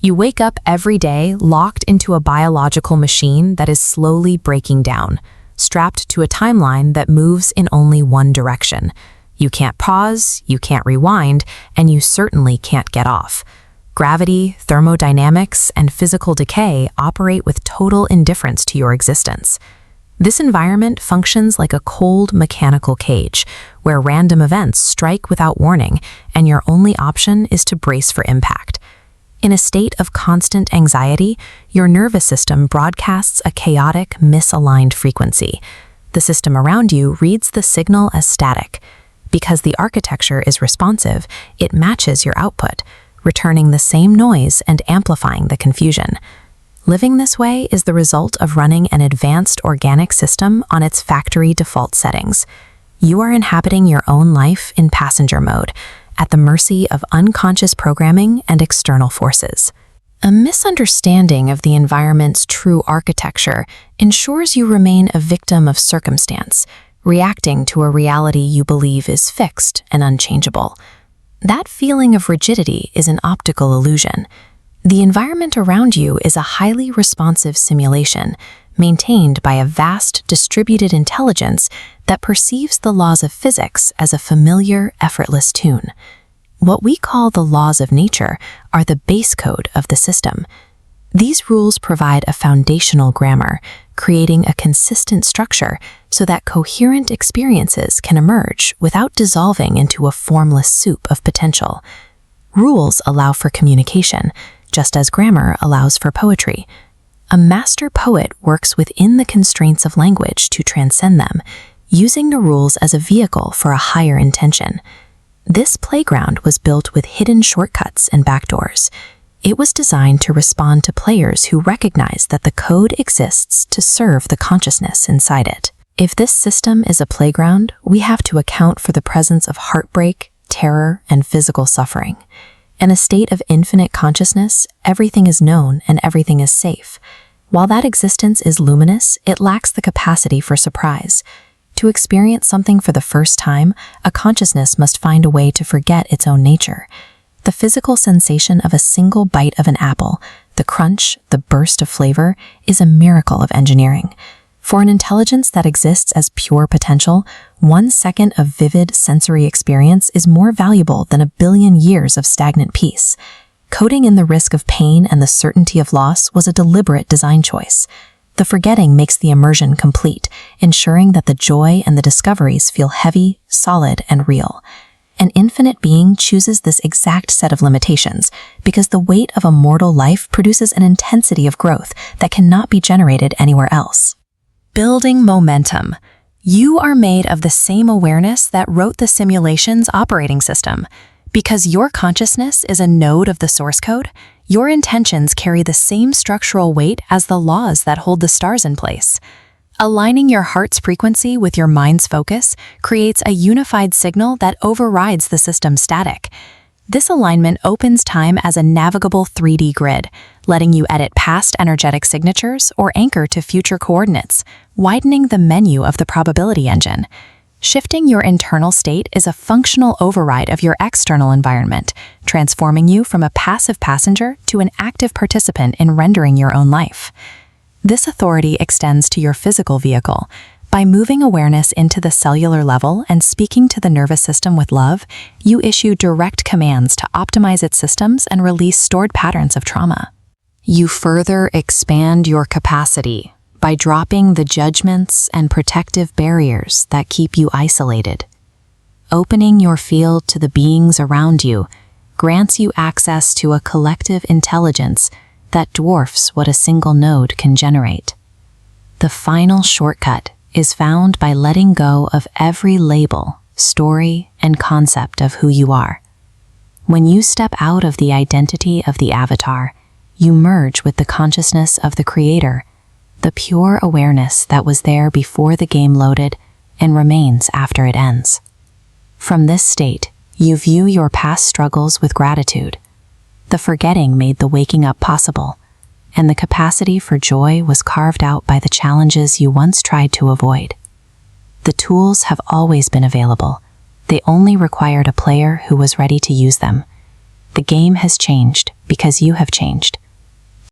You wake up every day locked into a biological machine that is slowly breaking down, strapped to a timeline that moves in only one direction. You can't pause, you can't rewind, and you certainly can't get off. Gravity, thermodynamics, and physical decay operate with total indifference to your existence. This environment functions like a cold mechanical cage, where random events strike without warning, and your only option is to brace for impact. In a state of constant anxiety, your nervous system broadcasts a chaotic, misaligned frequency. The system around you reads the signal as static. Because the architecture is responsive, it matches your output, returning the same noise and amplifying the confusion. Living this way is the result of running an advanced organic system on its factory default settings. You are inhabiting your own life in passenger mode, at the mercy of unconscious programming and external forces. A misunderstanding of the environment's true architecture ensures you remain a victim of circumstance, reacting to a reality you believe is fixed and unchangeable. That feeling of rigidity is an optical illusion. The environment around you is a highly responsive simulation, maintained by a vast, distributed intelligence that perceives the laws of physics as a familiar, effortless tune. What we call the laws of nature are the base code of the system. These rules provide a foundational grammar, creating a consistent structure so that coherent experiences can emerge without dissolving into a formless soup of potential. Rules allow for communication, just as grammar allows for poetry. A master poet works within the constraints of language to transcend them, using the rules as a vehicle for a higher intention. This playground was built with hidden shortcuts and backdoors. It was designed to respond to players who recognize that the code exists to serve the consciousness inside it. If this system is a playground, we have to account for the presence of heartbreak, terror, and physical suffering. In a state of infinite consciousness, everything is known and everything is safe. While that existence is luminous, it lacks the capacity for surprise. To experience something for the first time, a consciousness must find a way to forget its own nature. The physical sensation of a single bite of an apple, the crunch, the burst of flavor, is a miracle of engineering. For an intelligence that exists as pure potential, 1 second of vivid sensory experience is more valuable than 1 billion years of stagnant peace. Coding in the risk of pain and the certainty of loss was a deliberate design choice. The forgetting makes the immersion complete, ensuring that the joy and the discoveries feel heavy, solid, and real. An infinite being chooses this exact set of limitations because the weight of a mortal life produces an intensity of growth that cannot be generated anywhere else. Building momentum. You are made of the same awareness that wrote the simulation's operating system. Because your consciousness is a node of the source code, your intentions carry the same structural weight as the laws that hold the stars in place. Aligning your heart's frequency with your mind's focus creates a unified signal that overrides the system's static. This alignment opens time as a navigable 3D grid, letting you edit past energetic signatures or anchor to future coordinates, widening the menu of the probability engine. Shifting your internal state is a functional override of your external environment, transforming you from a passive passenger to an active participant in rendering your own life. This authority extends to your physical vehicle. By moving awareness into the cellular level and speaking to the nervous system with love, you issue direct commands to optimize its systems and release stored patterns of trauma. You further expand your capacity by dropping the judgments and protective barriers that keep you isolated. Opening your field to the beings around you grants you access to a collective intelligence that dwarfs what a single node can generate. The final shortcut is found by letting go of every label, story, and concept of who you are. When you step out of the identity of the avatar, you merge with the consciousness of the creator, the pure awareness that was there before the game loaded and remains after it ends. From this state, you view your past struggles with gratitude. The forgetting made the waking up possible, and the capacity for joy was carved out by the challenges you once tried to avoid. The tools have always been available. They only required a player who was ready to use them. The game has changed because you have changed.